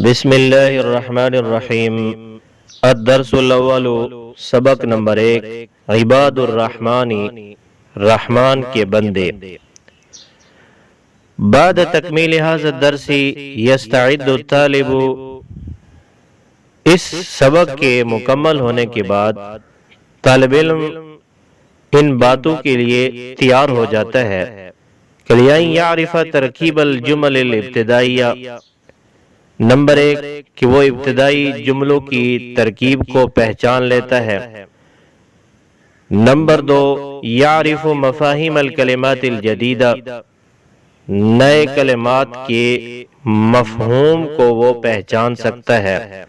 بسم اللہ الرحمن الرحیم۔ الدرس الاول، سبق نمبر 1، عباد الرحمن، رحمان کے بندے۔ بعد تکمیل هذا الدرس یستعد الطالب، اس سبق کے مکمل ہونے کے بعد طالب علم ان باتوں کے لیے تیار ہو جاتا ہے کہ یعرف ترکیب الجمل الابتدائیہ، نمبر 1 کہ وہ ابتدائی جملوں کی ترکیب کو پہچان لیتا ہے۔ نمبر 2 یعرف مفاہیم الکلمات الجدیدہ، نئے کلمات کے مفہوم کو وہ پہچان سکتا ہے۔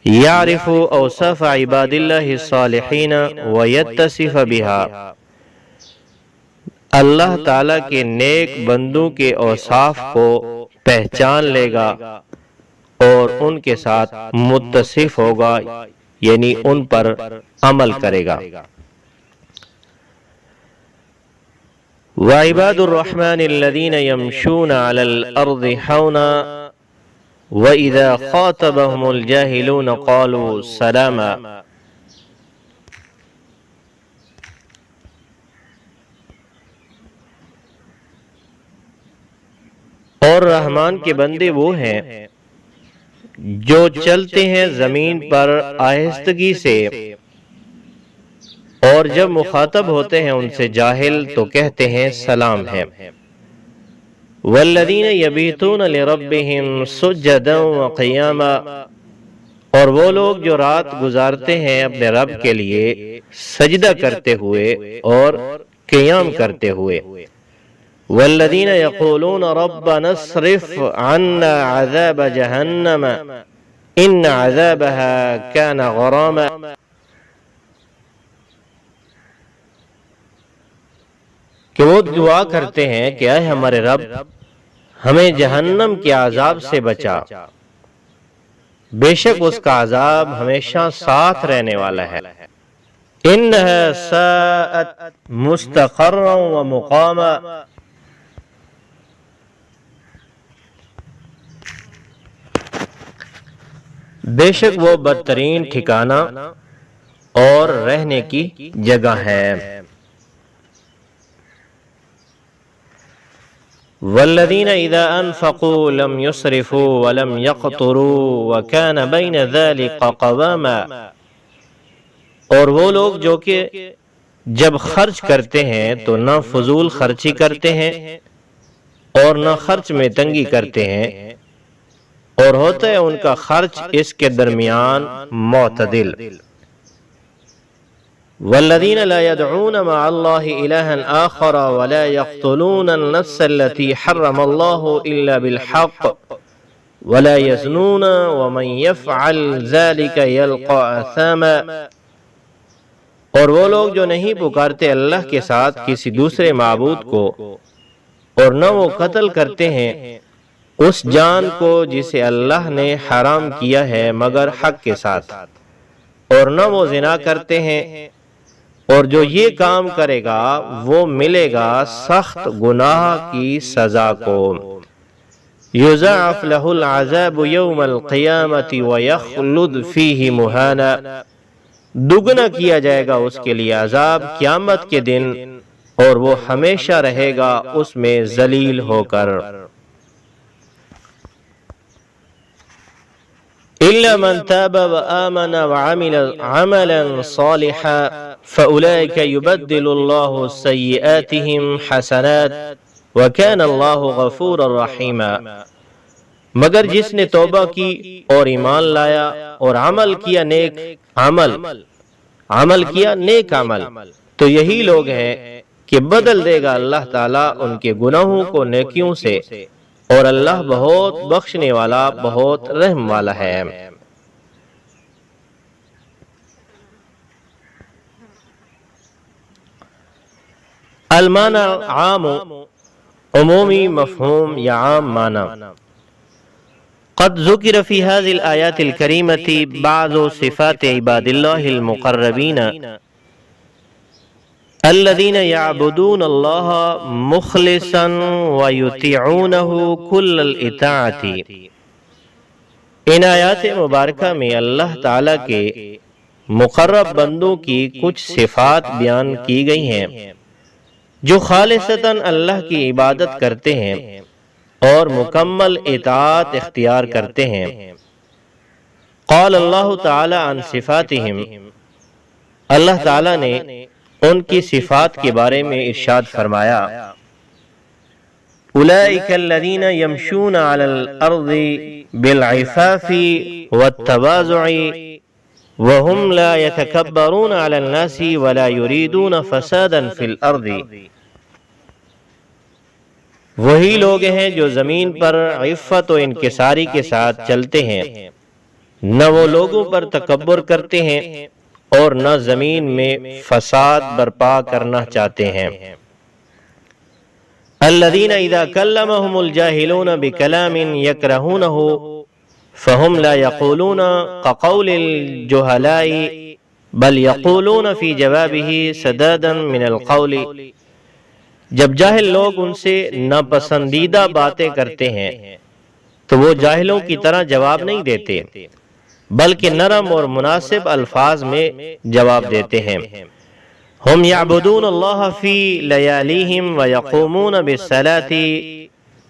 یعرف اوصاف عباد اللہ الصالحین ویتصف بها، اللہ تعالیٰ کے نیک بندوں کے اوصاف کو پہچان لے گا اور ان کے ساتھ متصف ہوگا، یعنی ان پر عمل کرے گا۔ وعباد الرحمن الذین یمشون علی الارض حونا واذا خاطبهم الجاہلون قالوا سلاما، اور رحمان کے بندے وہ ہیں جو چلتے ہیں زمین پر آہستگی سے، اور جب مخاطب ہوتے ہیں ان سے جاہل تو کہتے ہیں سلام ہے۔ والذین یبیتون لربہم سجدا وقیاما، اور وہ لوگ جو رات گزارتے ہیں اپنے رب کے لیے سجدہ کرتے ہوئے اور قیام کرتے ہوئے۔ والذین یقولون ربنا اصرف عنا عذاب جہنم ان عذابها کان غراما، کہ وہ دعا کرتے ہیں کہ اے ہمارے رب ہمیں جہنم کے عذاب سے بچا، بے شک اس کا عذاب ہمیشہ ساتھ رہنے والا ہے۔ انہا ساءت مستقرا ومقاما، بے شک وہ بدترین ٹھکانہ اور رہنے کی جگہ ہے۔ والذین اذا انفقوا لم يسرفوا ولم يقتروا وكان بین ذلك قواما، اور وہ لوگ جو کہ جب خرچ کرتے ہیں تو نہ فضول خرچی کرتے ہیں اور نہ خرچ میں تنگی کرتے ہیں، اور ہوتا ہے ان کا خرچ اس کے درمیان معتدل۔ والذین لا يدعون مع اللہ الہا آخر ولا يقتلون النفس التي حرم اللہ الا بالحق ولا يزنون ومن يفعل ذلك يلقى اثاما، اور وہ لوگ جو نہیں پکارتے اللہ کے ساتھ کسی دوسرے معبود کو، اور نہ وہ قتل کرتے ہیں اس جان کو جسے اللہ نے حرام کیا ہے مگر حق کے ساتھ، اور نہ وہ زنا کرتے ہیں، اور جو یہ کام کرے گا وہ ملے گا سخت گناہ کی سزا کو۔ یضاعف له العذاب یوم القیامۃ ویخلد فیہ مہانا، دگنا کیا جائے گا اس کے لیے عذاب قیامت کے دن، اور وہ ہمیشہ رہے گا اس میں ذلیل ہو کر۔ إلا من تاب وآمن وعمل عملا صالحا فأولئك يبدل الله سيئاتهم حسنات وكان الله غفورا رحيما، مگر جس نے توبہ کی اور ایمان لایا اور عمل کیا نیک عمل، تو یہی لوگ ہیں کہ بدل دے گا اللہ تعالیٰ ان کے گناہوں کو نیکیوں سے، اور اللہ بہت بخشنے والا بہت رحم والا ہے۔ المعنی عام، عمومی مفہوم یا عام معنی۔ قد ذکر فی هذه الآیات الکریمة بعض صفات عباد اللہ المقربین الذین یعبدون اللہ مخلصا ویطیعونہ کل الاطاعت، ان آیات مبارکہ میں اللہ تعالیٰ کے مقرب بندوں کی کچھ صفات بیان کی گئی ہیں جو خالصتاً اللہ کی عبادت کرتے ہیں اور مکمل اطاعت اختیار کرتے ہیں۔ قال اللہ تعالی عن صفاتہم، اللہ تعالیٰ نے ان کی صفات کے بارے میں ارشاد فرمایا، اولئک الذین یمشون علی الارض بالعفاف والتواضع وهم لا يتكبرون على الناس ولا يريدون فسادا في الارض، وہی لوگ ہیں جو زمین پر عفت و انکساری کے ساتھ چلتے ہیں، نہ وہ لوگوں پر تکبر کرتے ہیں اور نہ زمین میں فساد برپا کرنا چاہتے ہیں۔ الذین اذا کلمهم الجاہلون بکلام یکرہونہ فهم لا یقولون كقول الجہلاء بل یقولون فی جوابہ سدادا من القول، جب جاہل لوگ ان سے ناپسندیدہ باتیں کرتے ہیں تو وہ جاہلوں کی طرح جواب نہیں دیتے بلکہ نرم اور مناسب الفاظ میں جواب دیتے ہیں۔ ہم یعبدون اللہ فی لیالیہم ویقومون بالصلاة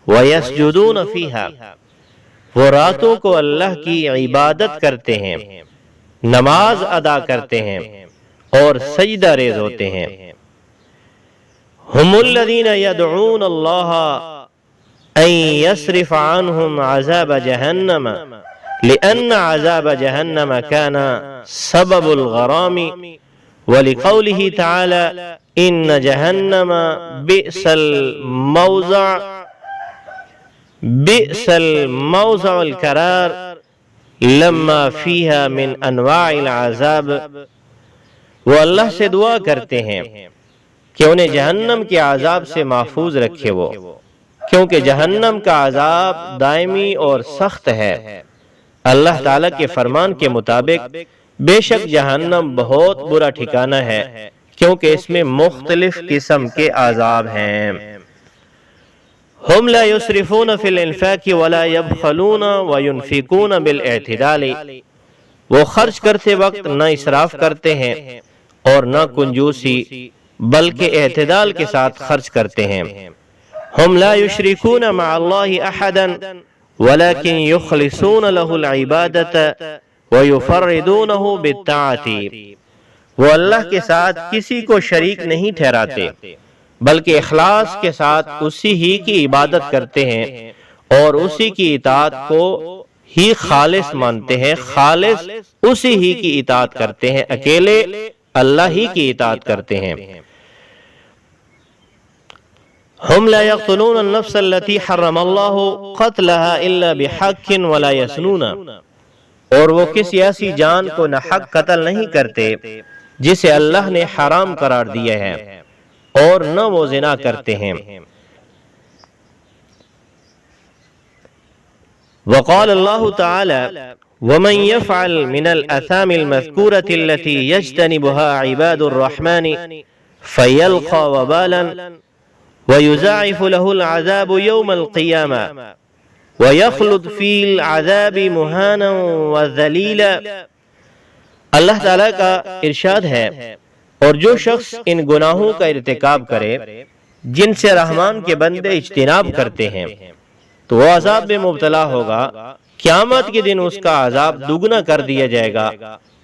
ویسجدون فیہا، وہ راتوں کو اللہ کی عبادت کرتے ہیں، نماز ادا کرتے ہیں اور سجدہ ریز ہوتے ہیں۔ ہم الذین یدعون اللہ ان یصرف عنہم عذاب جہنم لأن عذاب جہنم كان سبب الغرام، ولقوله تعالى ان جہنم بئس الموضع القرار لما فيها من انواع العذاب، وہ اللہ سے دعا کرتے ہیں کہ انہیں جہنم کے عذاب سے محفوظ رکھے وہ، کیونکہ جہنم کا عذاب دائمی اور سخت ہے۔ اللہ تعالیٰ کے فرمان کے مطابق بے شک جہنم بہت برا ٹھکانہ ہے، کیونکہ اس میں مختلف قسم کے عذاب ہیں۔ ہم لا یسرفون فی الانفاق ولا یبخلون وینفقون بالاعتدال، وہ خرچ کرتے وقت نہ اسراف کرتے ہیں اور نہ کنجوسی بلکہ اعتدال کے ساتھ خرچ کرتے ہیں۔ ہم لا یشرکون مع اللہ احدا ولكن يخلصون له العبادة ويفردونه بالطاعة، وہ اللہ کے ساتھ کسی کو شریک نہیں ٹھہراتے بلکہ اخلاص کے ساتھ اسی ہی کی عبادت کرتے ہیں اور اسی کی اطاعت کو ہی خالص مانتے ہیں، خالص اسی ہی کی اطاعت کرتے ہیں، اکیلے اللہ ہی کی اطاعت کرتے ہیں۔ ہم لا يقتلون النفس التي حرم الله قتلها الا بحق ولا يزنون، اور وہ کسی ایسی جان کو نہ حق قتل نہیں کرتے جسے اللہ نے حرام قرار دیا ہے اور نہ وہ زنا کرتے ہیں۔ وقال اللہ تعالی ومن يفعل من الآثام المذكورة التي يجتنبها عباد الرحمن فيلقى وبالا وَيُزَعِفُ لَهُ الْعَذَابُ يَوْمَ الْقِيَامَةِ وَيَخْلُدْ فِي الْعَذَابِ مُهَانًا وَذَلِيلًا، اللہ تعالیٰ کا ارشاد ہے، اور جو شخص ان گناہوں کا ارتکاب کرے جن سے رحمان کے بندے اجتناب کرتے ہیں تو وہ عذاب میں مبتلا ہوگا، قیامت کے دن اس کا عذاب دگنا کر دیا جائے گا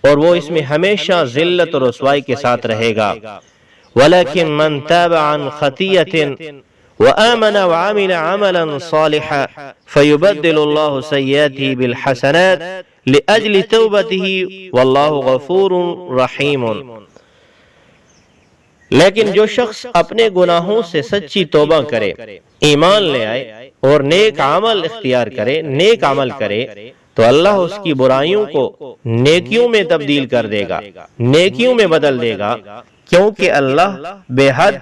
اور وہ اس میں ہمیشہ ذلت اور رسوائی کے ساتھ رہے گا۔ وَلَكِن مَنْ تَابَ عَنْ خَطِيَّةٍ وَآمَنَ وَعَمِلَ عَمَلًا صَالِحًا فَيُبَدِّلُ اللَّهُ سَيِّئَاتِهِ بِالْحَسَنَاتِ لِأَجْلِ تَوْبَتِهِ وَاللَّهُ غَفُورٌ رَحِيمٌ، لیکن جو شخص اپنے گناہوں سے سچی توبہ کرے، ایمان لے آئے اور نیک عمل اختیار کرے، نیک عمل کرے، تو اللہ اس کی برائیوں کو نیکیوں میں تبدیل کر دے گا، نیکیوں میں بدل دے گا، کیونکہ اللہ بے حد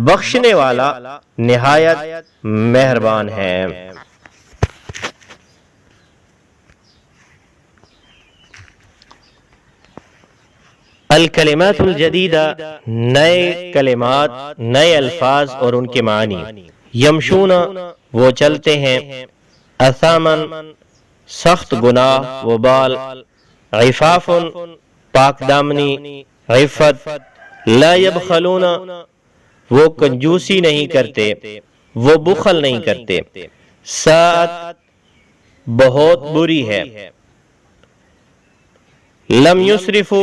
بخشنے والا نہایت مہربان ہے۔ الکلمات الجدیدہ، نئے کلمات، نئے الفاظ اور ان کے معنی۔ یمشون، وہ چلتے ہیں، اثامن، سخت گناہ وبال، عفاف پاک دامنی، عفت، لا یبخلون وہ کنجوسی نہیں کرتے، وہ بخل نہیں کرتے، ساعت بہت بری ہے، لم یسرفو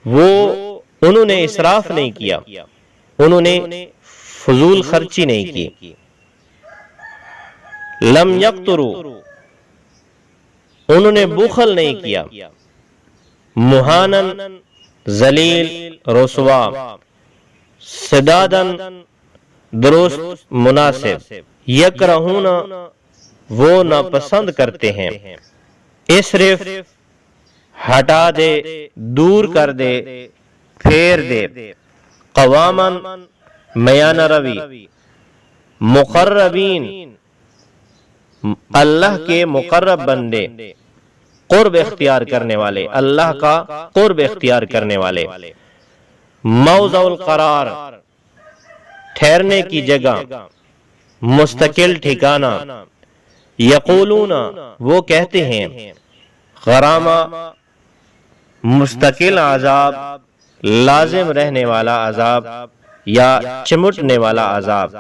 وہ انہوں نے اسراف نہیں کیا، انہوں نے فضول خرچی نہیں کی، لم یقترو انہوں نے بخل نہیں کیا، مہانن ذلیل رسوا، سدادن درست مناسب، یکرہون وہ ناپسند کرتے ہیں، اسرف ہٹا دے، دور کر دے، پھیر دے، قوامن میانہ روی، مقربین اللہ کے مقرب بندے، قرب اختیار کرنے والے، اللہ کا قرب اختیار کرنے والے، موضع القرار ٹھہرنے کی جگہ، مستقل ٹھکانہ، یقولون وہ کہتے ہیں، غرامہ مستقل عذاب، لازم رہنے والا عذاب یا چمٹنے والا عذاب۔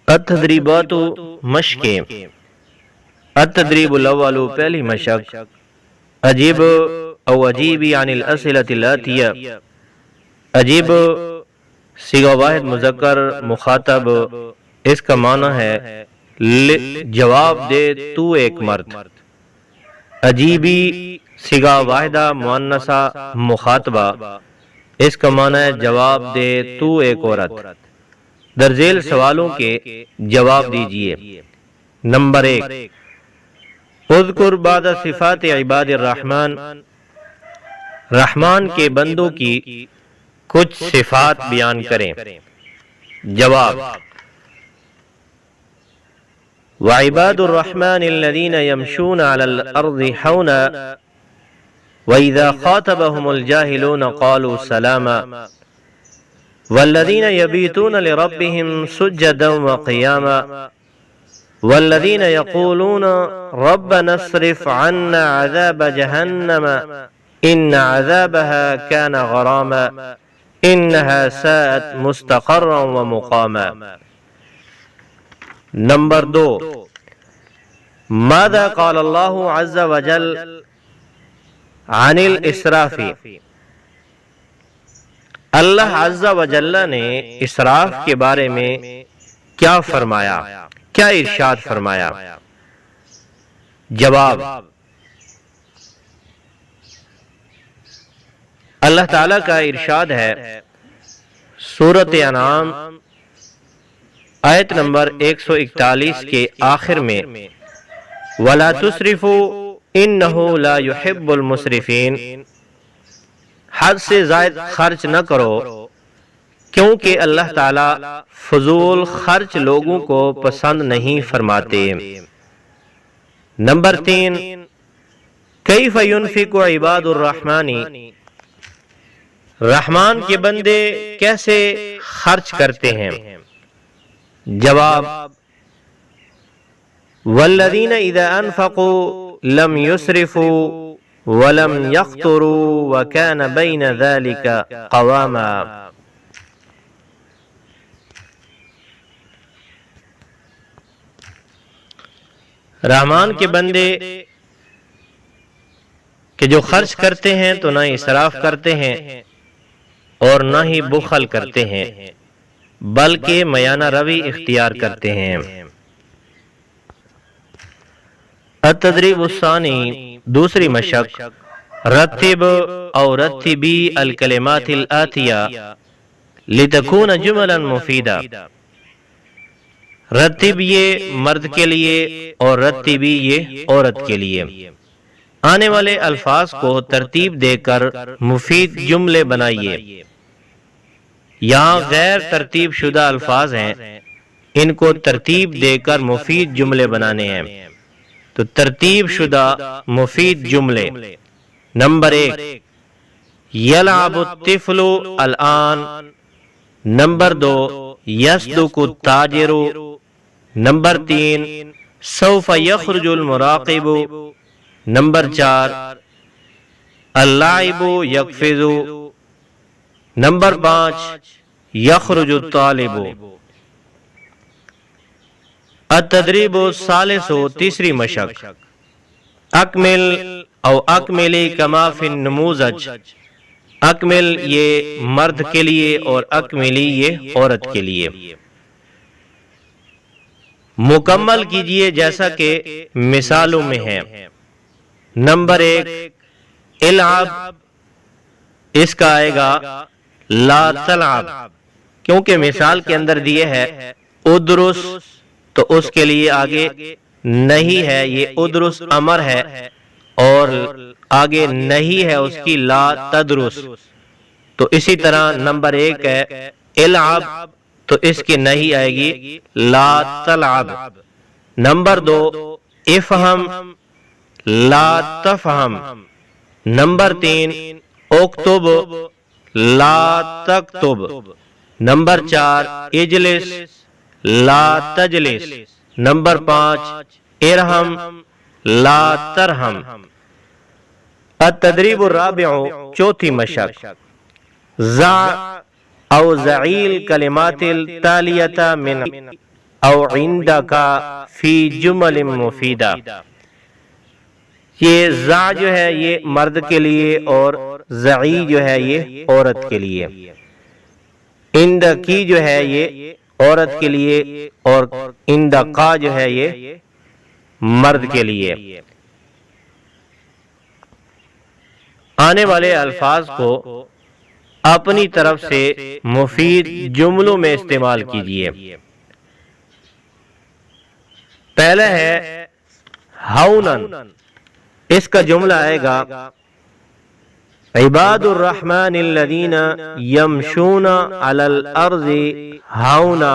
التدریبات مشقیں، التدریب الاول پہلی مشق، عجیب او عجیبی عن الاسئلۃ الاتیہ، عجیب صیغہ واحد مذکر مخاطب، اس کا معنی ہے جواب دے تو ایک مرد، عجیبی صیغہ واحدہ مؤنثہ مخاطبہ، اس کا معنی ہے جواب دے تو ایک عورت، درذیل سوالوں کے جواب دیجئے۔ نمبر 1، اذکر بعد صفات عباد الرحمن، رحمان کے بندوں کی کچھ صفات بیان کریں۔ جواب، وعباد الرحمن الذين يمشون على الأرض حونا وإذا خاطبهم الجاهلون قالوا سلاما والذين يبيتون لربهم سجدا وقياما والذين يقولون ربنا اصرف عنا عذاب جهنم إن عذابها كان غراما إنها ساءت مستقرا ومقاما۔ نمبر 2، ماذا قال اللہ عز وجل عن الاسراف، اللہ عز وجل نے اسراف کے بارے میں کیا فرمایا، کیا ارشاد فرمایا؟ جواب، اللہ تعالیٰ کا ارشاد ہے سورۃ انعام آیت نمبر 141 کے آخر میں، وَلَا تُسْرِفُوا إِنَّهُ لَا يُحِبُّ الْمُسْرِفِينَ، حد سے زائد خرچ نہ کرو کیونکہ اللہ تعالیٰ فضول خرچ لوگوں کو پسند نہیں فرماتے۔ نمبر 3، کیف ينفق عباد الرحمن، رحمان کے بندے کیسے خرچ کرتے ہیں؟ جواب، والذین اذا انفقوا لم يسرفوا ولم يقتروا وكان بین ذلك قواما۔ رحمان کے بندے کہ جو خرچ کرتے ہیں تو نہ اسراف کرتے ہیں اور نہ ہی بخل کرتے ہیں بلکہ میانہ روی اختیار کرتے ہیں۔ التدریب الثانی دوسری مشق، رتب او رتبی الکلمات الآتیہ لتکون جملا مفیدہ، رتب یہ مرد کے لیے اور رتبی یہ عورت کے لیے، آنے والے الفاظ کو ترتیب دے کر مفید جملے بنائیے۔ یہاں غیر ترتیب شدہ الفاظ ہیں، ان کو ترتیب دے کر مفید جملے بنانے ہیں۔ تو ترتیب شدہ مفید جملے، نمبر 1، یلعب الطفل الآن، نمبر 2 یصدق التاجر، نمبر 3 سوف یخرج المراقب، نمبر 4 اللاعب یقفز، نمبر 5 یخرج الطالب۔ التدریب الثالث، تیسری مشق، اکمل او اکملی کما فی النموذج، اکمل یہ مرد کے لیے اور اکملی یہ عورت کے لیے۔ مکمل کیجئے جیسا کہ مثالوں میں ہے۔ نمبر 1 العب، اس کا آئے گا لا تلعب، کیونکہ مثال کے اندر دیے ہے ادرس، تو اس کے لیے آگے نہیں ہے، یہ ادرس امر ہے اور آگے نہیں ہے اس کی لا تدرس، تو اسی طرح نمبر 1 ہے العب، تو اس کی نہیں آئے گی لا تلعب۔ نمبر 2 افہم، لا تفہم۔ نمبر 3 اکتب، لا تکتب۔ نمبر 4 اجلس، لا تجلس۔ نمبر 5 ارحم، لا ترحم۔ التدریب الرابع، چوتھی مشق، ضع او ضعیل کلمات التالیۃ من او عندک فی جمل مفیدہ۔ یہ ضع جو ہے یہ مرد کے لیے اور ضعی جو ہے یہ عورت کے لیے، عندکی جو ہے یہ عورت کے لیے اور عندقا جو ہے یہ مرد کے لیے۔ آنے والے الفاظ کو اپنی طرف سے مفید جملوں میں استعمال کیجیے۔ پہلا ہے ہونن، اس کا جملہ آئے گا عباد الرحمن الذین یمشون علی الارض ہونا۔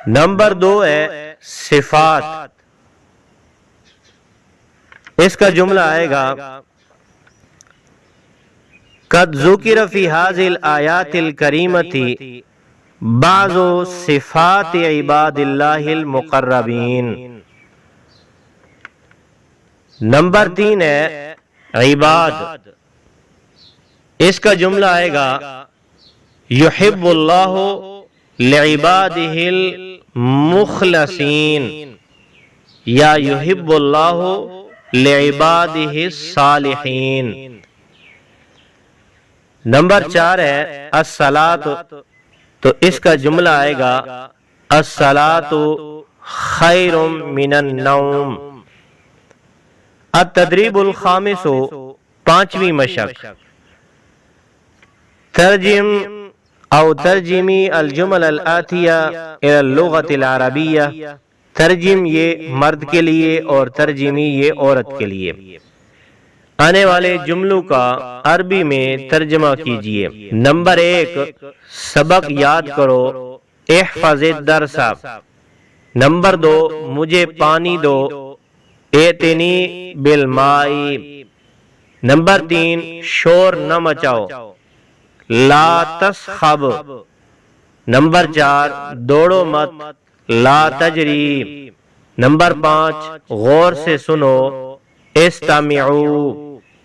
نمبر 2 ہے صفات، اس کا جملہ آئے گا قد ذکر فی هذه الآیات الکریمۃ بعض صفات عباد اللہ المقربین۔ نمبر 3 ہے عباد، اس کا جملہ آئے گا یحب اللہ لعبادہ المخلصین یا یحب اللہ لعبادہ الصالحین۔ نمبر 4 ہے الصلاۃ، تو اس کا جملہ آئے گا الصلاۃ خیر من النوم۔ التدریب الخامس، پانچویں مشق، ترجم او ترجمی الجمل الآتیہ الی اللغۃ العربیہ، ترجم یہ مرد کے لیے اور ترجمی یہ عورت کے لیے۔ آنے والے جملوں کا عربی میں ترجمہ کیجیے۔ نمبر 1 سبق یاد کرو، احفظ الدرس۔ نمبر 2 مجھے پانی دو، ایتنی بالماء۔ نمبر 3 شور نہ مچاؤ، لا تسخب۔ نمبر 4 دوڑو مت، لا تجری۔ نمبر 5 غور سے سنو، استمعوا۔